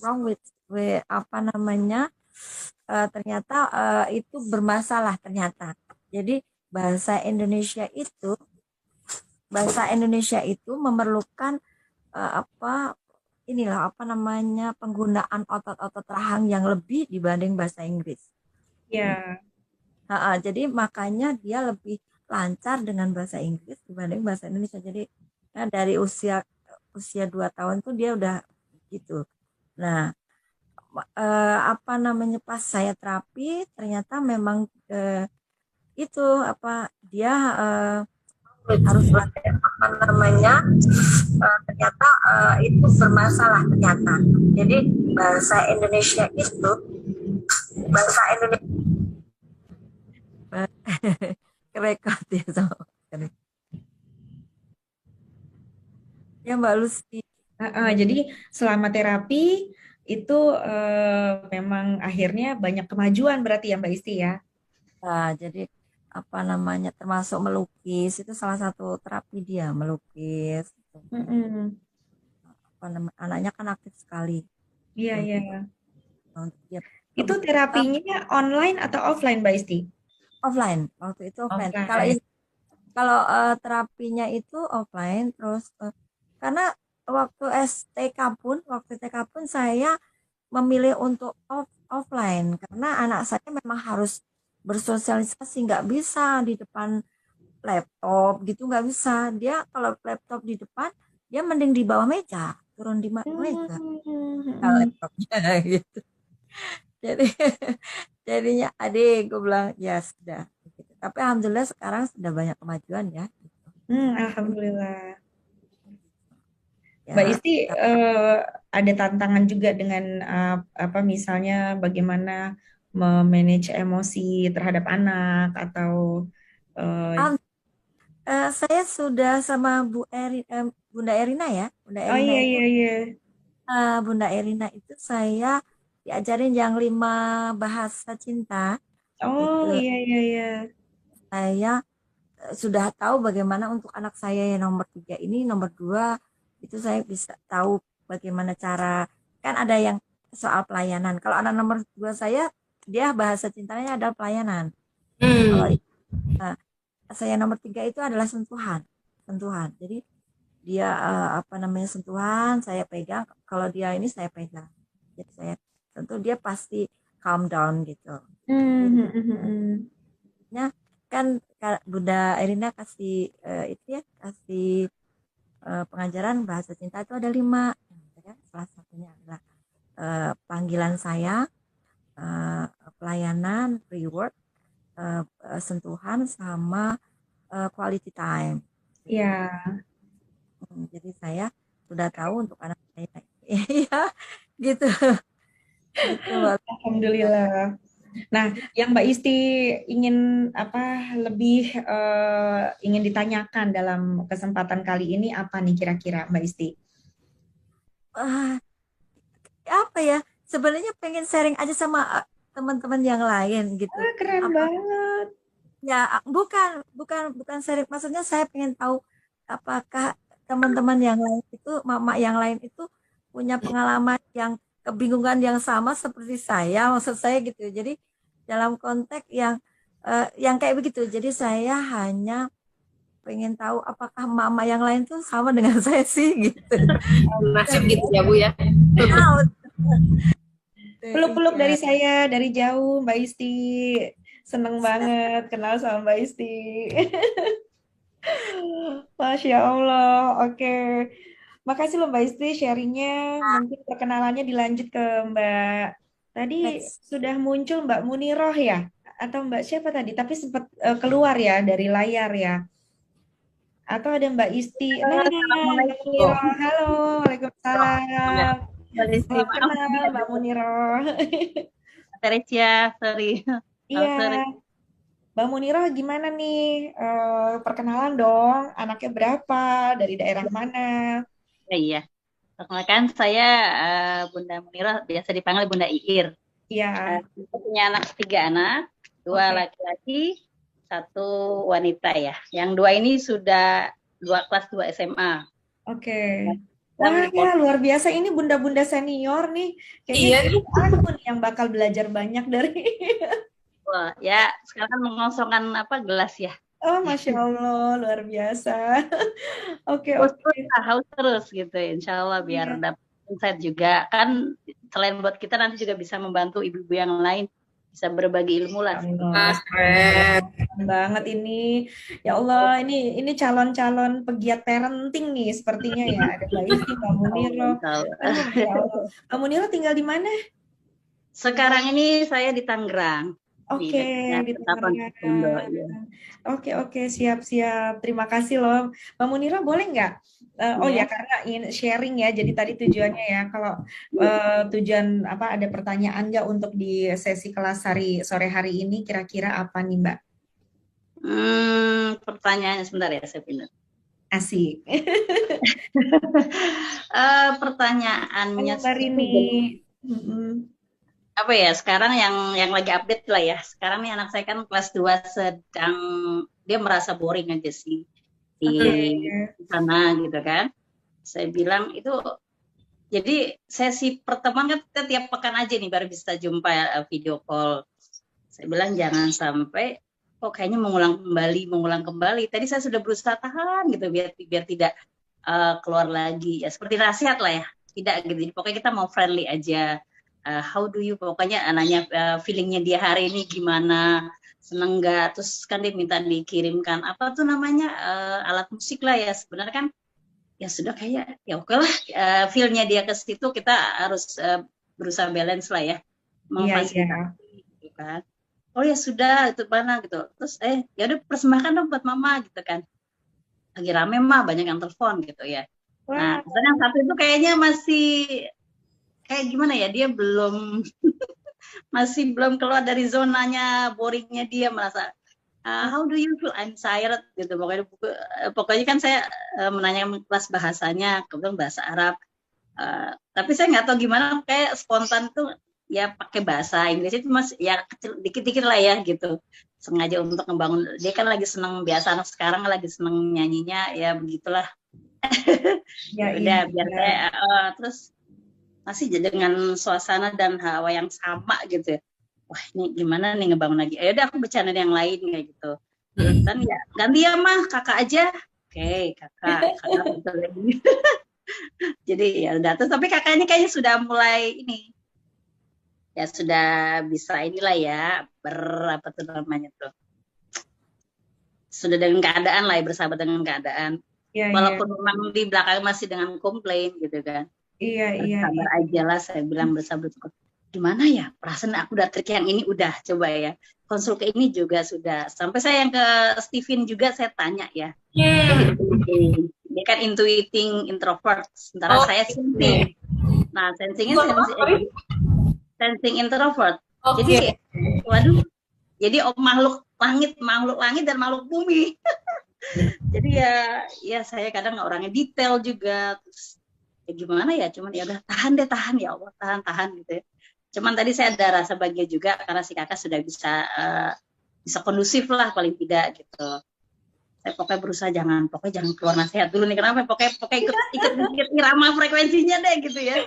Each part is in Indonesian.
wrong with apa namanya, ternyata itu bermasalah ternyata. Jadi bahasa Indonesia itu memerlukan apa inilah apa namanya, penggunaan otot-otot rahang yang lebih dibanding bahasa Inggris. Ya. Jadi makanya dia lebih lancar dengan bahasa Inggris dibanding bahasa Indonesia. Jadi dari usia usia 2 tahun tuh dia udah gitu. Nah, apa namanya, pas saya terapi ternyata memang itu apa dia harus ada apa namanya, ternyata itu bermasalah ternyata. Jadi bahasa Indonesia itu bahasa Indonesia kerekod ya sama ya Mbak Lucy. Jadi selama terapi itu memang akhirnya banyak kemajuan berarti ya Mbak Isti ya. Nah, jadi apa namanya, termasuk melukis itu salah satu terapi dia melukis. Mm-mm. Apa namanya, anaknya kan aktif sekali Iya, iya. untuk dia Itu eh, terapinya online atau offline Mbak Isti? offline waktu itu offline. Kalau Offline. ini kalau terapinya itu offline terus karena waktu TK pun saya memilih untuk offline karena anak saya memang harus bersosialisasi, nggak bisa di depan laptop gitu, nggak bisa. Dia kalau laptop di depan dia mending di bawah meja, turun di meja kalau Hmm. laptopnya gitu. Jadi jadinya adik gue bilang ya sudah gitu. Tapi alhamdulillah sekarang sudah banyak kemajuan ya gitu. Alhamdulillah. Mbak Ya, Isti ada tantangan juga dengan apa misalnya bagaimana memanage emosi terhadap anak atau eh, saya sudah sama Bunda Erina ya. oh iya iya iya. Bunda Erina itu saya diajarin yang 5 bahasa cinta Oh itu. iya iya iya. Saya sudah tahu bagaimana untuk anak saya yang nomor 3 ini, nomor 2 itu saya bisa tahu bagaimana cara, kan ada yang soal pelayanan. Kalau anak nomor 2 saya, dia bahasa cintanya adalah pelayanan. Kalau Hmm. uh, saya nomor 3 itu adalah sentuhan. Sentuhan. Jadi dia apa namanya, sentuhan, saya pegang. Kalau dia ini saya pegang. Jadi saya tentu dia pasti calm down gitu. Jadi Hmm, hmm, hmm, hmm. ya kan Bunda Erina kasih itu ya, kasih pengajaran bahasa cinta itu ada 5 ya. Salah satunya adalah panggilan saya, eh, pelayanan, reward, sentuhan sama quality time gitu. Ya, Jadi saya sudah tahu untuk anak saya. Iya gitu gitu Mbak. alhamdulillah. Nah, yang Mbak Isti ingin apa lebih ingin ditanyakan dalam kesempatan kali ini apa nih kira-kira Mbak Isti? Ah, apa ya, sebenarnya pengen sharing aja sama teman-teman yang lain gitu. Ah, keren Apa banget. ya, bukan bukan bukan sharing, maksudnya saya pengen tahu apakah teman-teman yang lain itu, mama yang lain itu punya pengalaman yang kebingungan yang sama seperti saya, maksud saya gitu. Jadi dalam konteks yang kayak begitu. Jadi saya hanya pengen tahu apakah mama yang lain tuh sama dengan saya sih gitu. Nasib gitu ya Bu ya. Tahu. Peluk-peluk dari Iya. saya dari jauh Mbak Isti. Seneng banget kenal sama Mbak Isti. Masya Allah. Oke. Makasih loh Mbak Isti sharingnya. Mungkin perkenalannya dilanjut ke Mbak. Tadi Next. sudah muncul Mbak Muniroh ya? Atau Mbak siapa tadi? Tapi sempat keluar ya dari layar ya. Atau ada Mbak Isti. Nah, Mbak Assalamualaikum. Muniroh. Halo. Ya, Waalaikumsalam. Mbak Desi, Salam maaf tadi kenal ada Mbak Muniroh. Teresia, sorry. Iya. Oh, sorry. Mbak Muniroh gimana nih? Perkenalan dong. Anaknya berapa? Dari daerah mana? Ya, iya. Perkenalkan saya Bunda Munirah, biasa dipanggil Bunda Iir. Iya. Saya punya anak 3 anak, 2 Oke. laki-laki, 1 wanita ya. Yang 2 ini sudah kelas 2 SMA. Oke. Wah, luar biasa. Ini bunda-bunda senior nih. Iya. Kayaknya aku nih yang bakal belajar banyak dari. Wah, ya sekarang kan mengosongkan apa gelas ya. Oh, Masya Allah, luar biasa. Oke, Harus oke. terus, harus terus gitu. Insya Allah biar Iya. dapat insight juga. Kan selain buat kita nanti juga bisa membantu ibu-ibu yang lain bisa berbagi ilmu lah. Allah, Keren. keren banget ini. Ya Allah, ini calon-calon pegiat parenting nih sepertinya ya. Ada Mbak Isti, Mbak Muniro. Insya Allah. Aduh, Masya Allah. Mbak Muniro tinggal di mana? Sekarang ini saya di Tangerang. Di Oke, dekat di Ketapang Kundo, Tangerang. ya. Oke, siap-siap. Terima kasih loh. Mbak Munira, boleh nggak? Oh ya, Ya. karena ingin sharing ya. Jadi tadi tujuannya ya, kalau tujuan apa ada pertanyaan nggak untuk di sesi kelas sore hari ini, kira-kira apa nih Mbak? Pertanyaannya sebentar ya, saya pindah. Asik. Pertanyaannya Halo Mbak Rini. apa ya, sekarang yang lagi update lah ya. Sekarang nih anak saya kan kelas 2 sedang dia merasa boring aja sih di sana gitu kan. Saya bilang itu jadi sesi pertemuan kan kita tiap pekan aja nih baru bisa jumpa video call. Saya bilang jangan sampai kayaknya mengulang kembali. Tadi saya sudah berusaha tahan gitu biar tidak keluar lagi. Ya seperti nasihat lah ya. Tidak gitu. Jadi pokoknya kita mau friendly aja. How do you, pokoknya nanya feelingnya dia hari ini gimana, seneng nggak, terus kan dia minta dikirimkan apa tuh namanya alat musik lah ya. Sebenarnya kan ya sudah kayak ya oke lah, feelnya dia ke situ kita harus berusaha balance lah ya, memfasilitasi gitu kan. Oh ya sudah itu mana gitu, terus ya udah persembahkan dong buat mama gitu kan, lagi rame mah banyak yang telepon gitu ya. Nah terus yang satu itu kayaknya masih kayak gimana ya, dia masih belum keluar dari zonanya boringnya, dia merasa how do you feel, I'm tired gitu. Pokoknya kan saya menanyakan kelas bahasanya, kebetulan bahasa Arab, tapi saya nggak tahu gimana, kayak spontan tuh ya pakai bahasa Inggris itu mas ya kecil dikit-dikit lah ya gitu, sengaja untuk ngebangun. Dia kan lagi seneng, biasa anak sekarang lagi seneng nyanyinya ya begitulah. Ya udah biar saya terus masih dengan suasana dan hawa yang sama gitu. Wah ini gimana nih ngebangun lagi? Ya udah aku bercanda yang lain kayak gitu. Dan ya ganti ya mah kakak aja. Oke, kakak betul lagi. Jadi ya udah, tapi kakaknya kayaknya sudah mulai ini. Ya sudah bisa inilah ya, apa tuh namanya tuh. Sudah dengan keadaan lah ya, bersahabat dengan keadaan. Walaupun memang di belakang masih dengan komplain gitu kan. Iya. Sabar aja lah, saya bilang bersabar. Gimana ya, perasaan aku udah trik yang ini udah coba ya. Konsul ke ini juga sudah. Sampai saya yang ke Steven juga saya tanya ya. Dia kan intuiting introvert, sementara saya sensing. Nah, sensingnya sensing introvert. Jadi, waduh. Jadi makhluk langit dan makhluk bumi. Jadi ya saya kadang orangnya detail juga. Terus, ya gimana ya, cuman ya udah tahan ya Allah, tahan gitu ya. Cuman tadi saya ada rasa bahagia juga karena si kakak sudah bisa kondusif lah paling tidak gitu. Saya pokoknya berusaha jangan keluar nasihat dulu nih, kenapa pokoknya ikut irama frekuensinya deh gitu ya.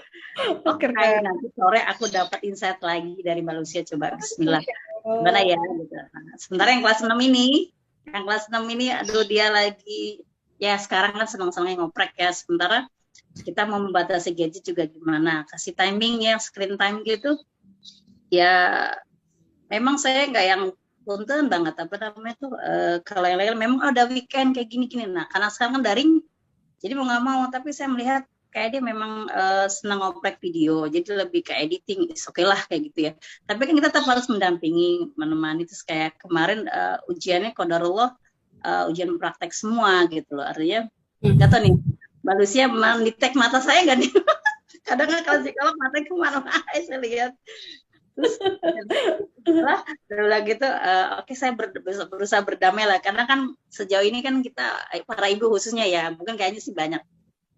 Oke, nanti sore aku dapat insight lagi dari Mbak Lucia, coba bismillah. Gimana ya gitu. Sementara yang kelas 6 ini aduh dia lagi ya sekarang kan senang-senangnya ngoprek ya, sementara kita mau membatasi gadget juga gimana, kasih timing ya, screen time gitu ya. Memang saya nggak yang punten banget apa namanya tuh kalau yang lain memang ada weekend kayak gini. Nah karena sekarang kan daring, jadi mau nggak mau, tapi saya melihat kayak dia memang senang ngoprek video, jadi lebih ke editing, oke lah kayak gitu ya. Tapi kan kita tetap harus mendampingi, menemani. Terus kayak kemarin ujiannya qadarullah ujian praktek semua gitu loh, artinya nggak tahu nih Mbak Lucia mendetek mata saya nggak nih? Kadang kan kalau psikolog matanya kemana-mana saya lihat. Terus setelah gitu oke, saya berusaha berdamai lah, karena kan sejauh ini kan kita para ibu khususnya ya, mungkin kayaknya sih banyak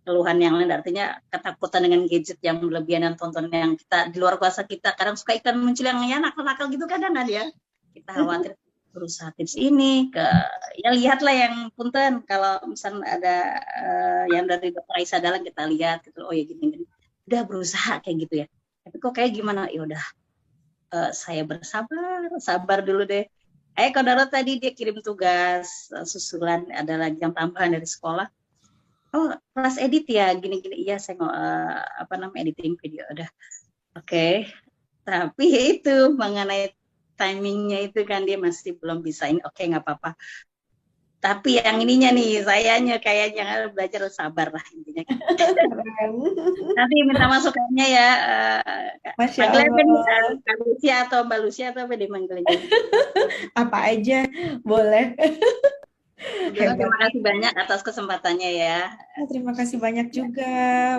keluhan yang lain, artinya ketakutan dengan gadget yang berlebihan dan tontonan yang kita di luar kuasa kita. Kadang suka ikan muncul yang ya nakal-nakal gitu kadang kan ya, kita khawatir berusaha tips ini ke ya lihatlah yang punten kalau misalnya ada yang dari Dokter Aisyah Dahlan kita lihat gitu, oh ya gini udah berusaha kayak gitu ya, tapi kok kayak gimana, ya udah saya sabar dulu deh. Kodaro tadi dia kirim tugas susulan, ada lagi yang tambahan dari sekolah, oh kelas edit ya gini-gini, iya saya editing video, udah oke. Tapi itu mengenai timingnya itu kan dia masih belum bisa ini, oke nggak apa-apa. Tapi yang ininya nih, sayanya kayaknya belajar sabar lah intinya. Nanti minta masukannya ya. Masya Allah. Kak Lucia atau Mbak Lucia atau apa dimanggilnya? Apa aja boleh. Terima kasih banyak atas kesempatannya ya. Terima kasih banyak juga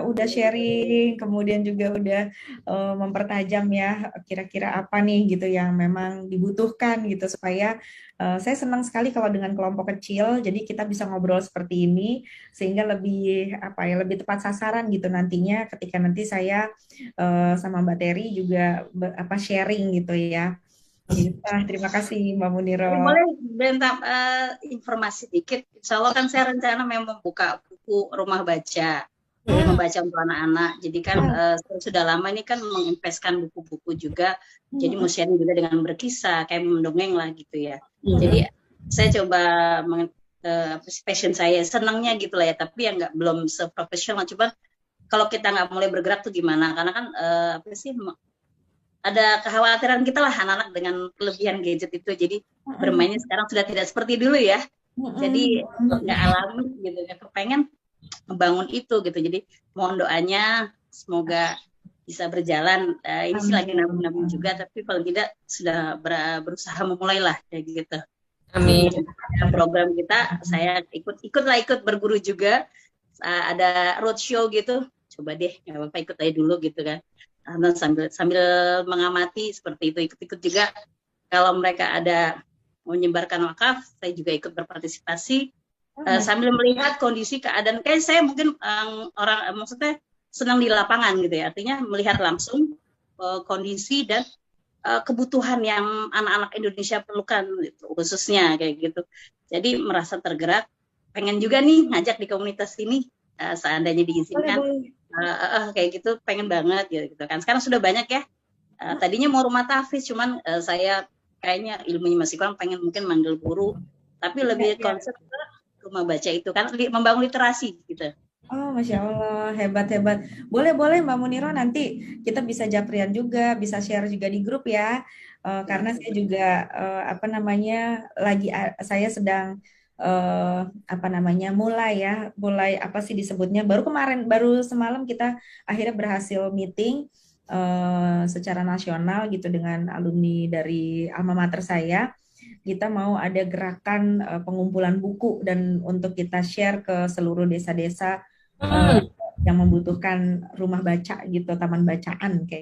udah sharing, kemudian juga udah mempertajam ya kira-kira apa nih gitu yang memang dibutuhkan gitu supaya saya senang sekali kalau dengan kelompok kecil, jadi kita bisa ngobrol seperti ini sehingga lebih lebih tepat sasaran gitu nantinya ketika nanti saya sama Mbak Terry juga sharing gitu ya. Terima kasih Mbak Muniro. Boleh bentar informasi dikit. Insya Allah kan saya rencana memang membuka buku rumah baca untuk anak-anak. Jadi kan sudah lama ini kan menginvestkan buku-buku juga. Jadi mau sharing juga dengan berkisah, kayak mendongeng lah gitu ya. Jadi saya coba passion saya, senangnya gitu lah ya. Tapi ya belum seprofesional. Coba kalau kita nggak mulai bergerak tuh gimana? Karena kan ada kekhawatiran kita lah anak-anak dengan kelebihan gadget itu, jadi bermainnya sekarang sudah tidak seperti dulu ya, jadi nggak alami gitu, kepengen membangun itu gitu, jadi mohon doanya semoga bisa berjalan. Ini sih lagi nabung-nabung juga, tapi kalau tidak sudah berusaha memulai lah kayak gitu. Amin. Program kita saya ikut berguru juga, ada roadshow gitu, coba deh nggak apa-apa ikut aja dulu gitu kan. Sambil mengamati seperti itu, ikut-ikut juga kalau mereka ada menyebarkan wakaf, saya juga ikut berpartisipasi sambil melihat kondisi keadaan. Kayak saya mungkin maksudnya senang di lapangan gitu ya, artinya melihat langsung kondisi dan kebutuhan yang anak-anak Indonesia perlukan gitu, khususnya kayak gitu. Jadi merasa tergerak, pengen juga nih ngajak di komunitas ini seandainya diizinkan. Kayak gitu, pengen banget gitu kan. Sekarang sudah banyak ya. Tadinya mau rumah tahfiz, cuman saya kayaknya ilmunya masih kurang, pengen mungkin manggil guru, tapi lebih konsep rumah baca itu kan membangun literasi gitu. Oh, Masya Allah, hebat. Boleh Mbak Muniro, nanti kita bisa japrian juga, bisa share juga di grup ya. Karena saya juga saya sedang mulai disebutnya, baru semalam kita akhirnya berhasil meeting secara nasional gitu dengan alumni dari alma mater saya. Kita mau ada gerakan pengumpulan buku dan untuk kita share ke seluruh desa-desa yang membutuhkan rumah baca gitu, taman bacaan kayak